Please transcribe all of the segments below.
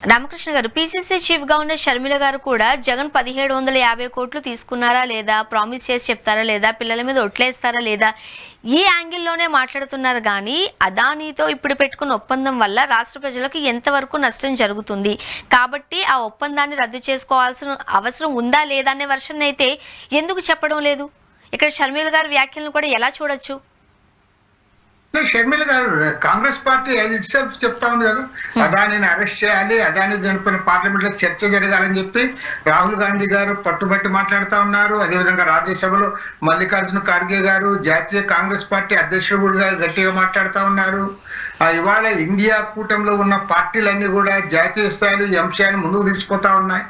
రామకృష్ణ గారు, PCC chief గా ఉన్న షర్మిల గారు కూడా జగన్ 1750 కోట్లు తీసుకున్నారా లేదా, ప్రామిస్ చేసి చెప్తారా లేదా, పిల్లల మీద ఒట్లేస్తారా లేదా, ఈ యాంగిల్లోనే మాట్లాడుతున్నారు. కానీ అదానీతో ఇప్పుడు పెట్టుకున్న ఒప్పందం వల్ల రాష్ట్ర ప్రజలకు ఎంతవరకు నష్టం జరుగుతుంది, కాబట్టి ఆ ఒప్పందాన్ని రద్దు చేసుకోవాల్సిన అవసరం ఉందా లేదా అనే వర్షన్ అయితే ఎందుకు చెప్పడం లేదు? ఇక్కడ షర్మిల గారి వ్యాఖ్యలను కూడా ఎలా చూడొచ్చు? షర్మిల గారు కాంగ్రెస్ పార్టీ ఇట్ సెల్ఫ్ చెప్తా ఉంది కదా, అదానిని అరెస్ట్ చేయాలి, అదాని దానిపైన పార్లమెంట్ లో చర్చ జరగాలని చెప్పి రాహుల్ గాంధీ గారు పట్టుబట్టి మాట్లాడుతా ఉన్నారు. అదేవిధంగా రాజ్యసభలో మల్లికార్జున ఖార్గే గారు, జాతీయ కాంగ్రెస్ పార్టీ అధ్యక్షుడు గారు గట్టిగా మాట్లాడుతా ఉన్నారు. ఇవాళ ఇండియా కూటమిలో ఉన్న పార్టీలన్నీ కూడా జాతీయ స్థాయిలో ఈ అంశాన్ని ముందుకు తీసుకుపోతా ఉన్నాయి.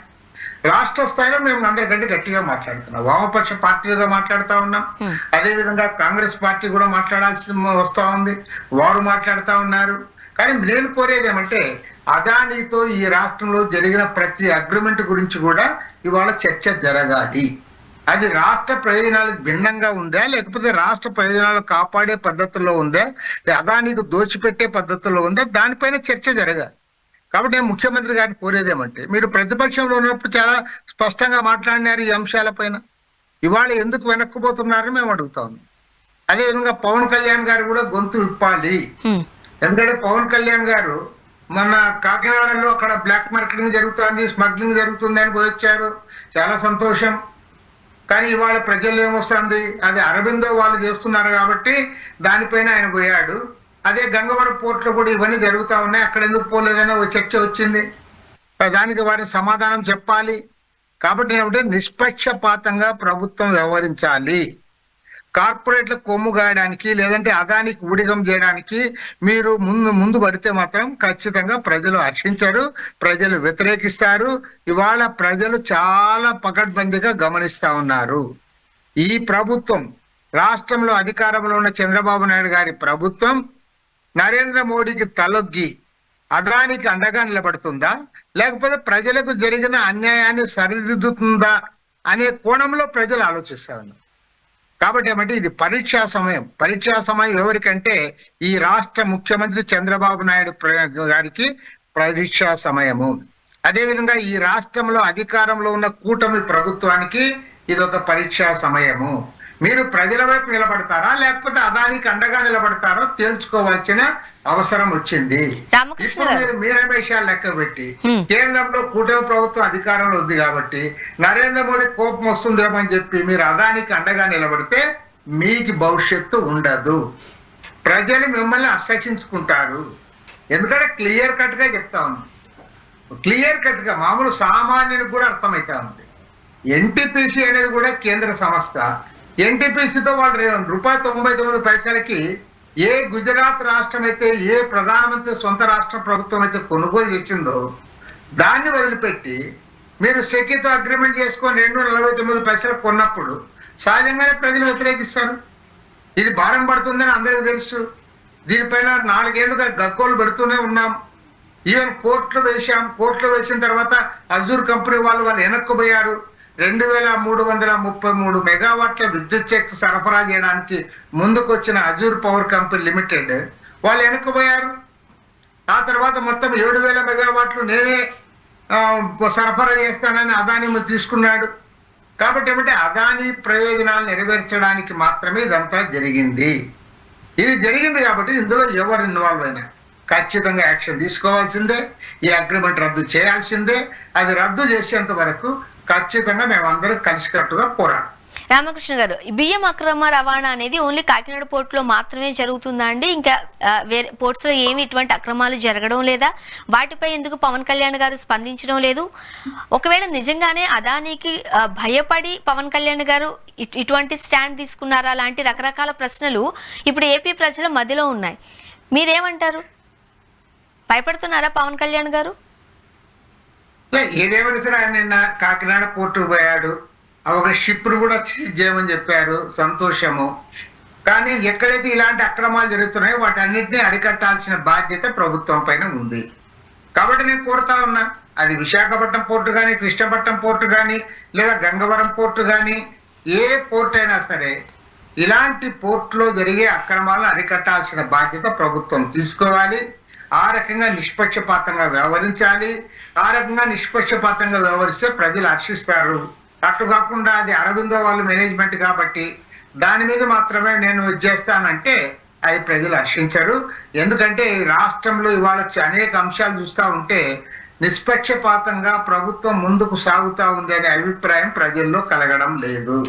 రాష్ట్ర స్థాయిలో మేము అందరికంటే గట్టిగా మాట్లాడుతున్నాం, వామపక్ష పార్టీలుగా మాట్లాడుతా ఉన్నాం. అదేవిధంగా కాంగ్రెస్ పార్టీ కూడా మాట్లాడాల్సి వస్తా ఉంది, వారు మాట్లాడుతా ఉన్నారు. కానీ నేను కోరేది ఏమంటే, అదానీతో ఈ రాష్ట్రంలో జరిగిన ప్రతి అగ్రిమెంట్ గురించి కూడా ఇవాళ చర్చ జరగాలి. అది రాష్ట్ర ప్రయోజనాలకు భిన్నంగా ఉందా, లేకపోతే రాష్ట్ర ప్రయోజనాలు కాపాడే పద్ధతుల్లో ఉందా, అదానీకి దోచిపెట్టే పద్ధతుల్లో ఉందా, దానిపైన చర్చ జరగాలి. కాబట్టి నేను ముఖ్యమంత్రి గారిని కోరేదేమంటే, మీరు ప్రతిపక్షంలో ఉన్నప్పుడు చాలా స్పష్టంగా మాట్లాడినారు ఈ అంశాలపైన, ఇవాళ ఎందుకు వెనక్కుపోతున్నారని మేము అడుగుతా ఉన్నాం. అదేవిధంగా పవన్ కళ్యాణ్ గారు కూడా గొంతు విప్పాలి. ఎందుకంటే పవన్ కళ్యాణ్ గారు మొన్న కాకినాడలో అక్కడ బ్లాక్ మార్కెటింగ్ జరుగుతుంది, స్మగ్లింగ్ జరుగుతుంది అని పోయొచ్చారు, చాలా సంతోషం. కానీ ఇవాళ ప్రజలు ఏమొస్తుంది, అది అరబిందో వాళ్ళు చేస్తున్నారు కాబట్టి దానిపైన ఆయన పోయాడు. అదే గంగవరం పోర్ట్ లో కూడా ఇవన్నీ జరుగుతా ఉన్నాయి, అక్కడ ఎందుకు పోలేదని ఒక చర్చ వచ్చింది. దానికి వారిని సమాధానం చెప్పాలి. కాబట్టి ఏమిటంటే, నిష్పక్షపాతంగా ప్రభుత్వం వ్యవహరించాలి. కార్పొరేట్లకు కొమ్ము గాయడానికి లేదంటే అదానికి ఊడిగం చేయడానికి మీరు ముందు పడితే మాత్రం ఖచ్చితంగా ప్రజలు హర్షించరు, ప్రజలు వ్యతిరేకిస్తారు. ఇవాళ ప్రజలు చాలా పకడ్బందీగా గమనిస్తా ఉన్నారు. ఈ ప్రభుత్వం, రాష్ట్రంలో అధికారంలో ఉన్న చంద్రబాబు నాయుడు గారి ప్రభుత్వం నరేంద్ర మోడీకి తలొగ్గి అదానికి అండగా నిలబడుతుందా, లేకపోతే ప్రజలకు జరిగిన అన్యాయాన్ని సరిదిద్దుతుందా అనే కోణంలో ప్రజలు ఆలోచిస్తా ఉన్నారు. కాబట్టి ఏమంటే, ఇది పరీక్షా సమయం ఎవరికంటే ఈ రాష్ట్ర ముఖ్యమంత్రి చంద్రబాబు నాయుడు గారికి పరీక్షా సమయము. అదేవిధంగా ఈ రాష్ట్రంలో అధికారంలో ఉన్న కూటమి ప్రభుత్వానికి ఇది ఒక పరీక్షా సమయము. మీరు ప్రజల వైపు నిలబడతారా, లేకపోతే అదానికి అండగా నిలబడతారో తేల్చుకోవాల్సిన అవసరం వచ్చింది. ఇప్పుడు మీరు మీరే విషయాలు లెక్క పెట్టి, కేంద్రంలో కూటమి ప్రభుత్వం అధికారంలో ఉంది కాబట్టి నరేంద్ర మోడీ కోపం వస్తుందేమో అని చెప్పి మీరు అదానికి అండగా నిలబడితే మీకు భవిష్యత్తు ఉండదు. ప్రజలు మిమ్మల్ని అసహించుకుంటారు. ఎందుకంటే క్లియర్ కట్ గా చెప్తా ఉంది, క్లియర్ కట్ గా మామూలు సామాన్యునికి కూడా అర్థమైతా ఉంది. ఎన్టీపీసీ అనేది కూడా కేంద్ర సంస్థ. ఎన్టీపీసీతో వాళ్ళు ₹99 ఏ గుజరాత్ రాష్ట్రం అయితే, ఏ ప్రధానమంత్రి సొంత రాష్ట్ర ప్రభుత్వం అయితే కొనుగోలు చేసిందో దాన్ని వదిలిపెట్టి మీరు సెకీతో అగ్రిమెంట్ చేసుకొని ₹2.49 కొన్నప్పుడు సహజంగానే ప్రజలు వ్యతిరేకిస్తారు. ఇది భారం పడుతుందని అందరికీ తెలుసు. దీనిపైన 4 ఏళ్లుగా గగ్గోలు పెడుతూనే ఉన్నాం. ఈవెన్ కోర్టులో వేసిన తర్వాత అజూర్ కంపెనీ వాళ్ళు వెనక్కుపోయారు. 2333 మెగావాట్ల విద్యుత్ శక్తి సరఫరా చేయడానికి ముందుకొచ్చిన అజూర్ పవర్ కంపెనీ లిమిటెడ్ వాళ్ళు వెనక్కుపోయారు. ఆ తర్వాత మొత్తం 7000 మెగావాట్లు నేనే సరఫరా చేస్తానని అదాని తీసుకున్నాడు. కాబట్టి ఏమంటే, అదాని ప్రయోజనాలు నెరవేర్చడానికి మాత్రమే ఇదంతా జరిగింది. ఇది జరిగింది కాబట్టి ఇందులో ఎవరు ఇన్వాల్వ్ అయినా ఖచ్చితంగా యాక్షన్ తీసుకోవాల్సిందే. ఈ అగ్రిమెంట్ రద్దు చేయాల్సిందే. అది రద్దు చేసేంత వరకు ఖచ్చితంగా మేమందరం కలిసికట్టుగా పోరాడు. రామకృష్ణ గారు, బియ్యం అక్రమ రవాణా అనేది ఓన్లీ కాకినాడ పోర్ట్ లో మాత్రమే జరుగుతుందా అండి? ఇంకా వేరే పోర్ట్స్ లో ఏమి ఇటువంటి అక్రమాలు జరగడం లేదా? వాటిపై ఎందుకు పవన్ కళ్యాణ్ గారు స్పందించడం లేదు? ఒకవేళ నిజంగానే అదానికి భయపడి పవన్ కళ్యాణ్ గారు ఇటువంటి స్టాండ్ తీసుకున్నారా? లాంటి రకరకాల ప్రశ్నలు ఇప్పుడు ఏపీ ప్రజల మధ్యలో ఉన్నాయి. మీరేమంటారు? భయపడుతున్నారా పవన్ కళ్యాణ్ గారు? ఏదేమైనా ఆయన నిన్న కాకినాడ పోర్టుకు పోయాడు, ఒక షిప్ కూడా చేయమని చెప్పారు, సంతోషము. కానీ ఎక్కడైతే ఇలాంటి అక్రమాలు జరుగుతున్నాయో వాటన్నిటిని అరికట్టాల్సిన బాధ్యత ప్రభుత్వం పైన ఉంది. కాబట్టి నేను కోరుతా ఉన్నా, అది విశాఖపట్నం పోర్టు కానీ, కృష్ణపట్నం పోర్టు కానీ, లేదా గంగవరం పోర్టు కానీ, ఏ పోర్ట్ అయినా సరే ఇలాంటి పోర్టులో జరిగే అక్రమాలను అరికట్టాల్సిన బాధ్యత ప్రభుత్వం తీసుకోవాలి. ఆ రకంగా నిష్పక్షపాతంగా వ్యవహరించాలి. ఆ రకంగా నిష్పక్షపాతంగా వ్యవహరిస్తే ప్రజలు హర్షిస్తారు. అట్లు కాకుండా అది అరవిందో వాళ్ళ మేనేజ్మెంట్ కాబట్టి దాని మీద మాత్రమే నేను ఇది చేస్తానంటే అది ప్రజలు హర్షించరు. ఎందుకంటే ఈ రాష్ట్రంలో ఇవాళ అనేక అంశాలు చూస్తూ ఉంటే నిష్పక్షపాతంగా ప్రభుత్వం ముందుకు సాగుతా ఉంది అనే అభిప్రాయం ప్రజల్లో కలగడం లేదు.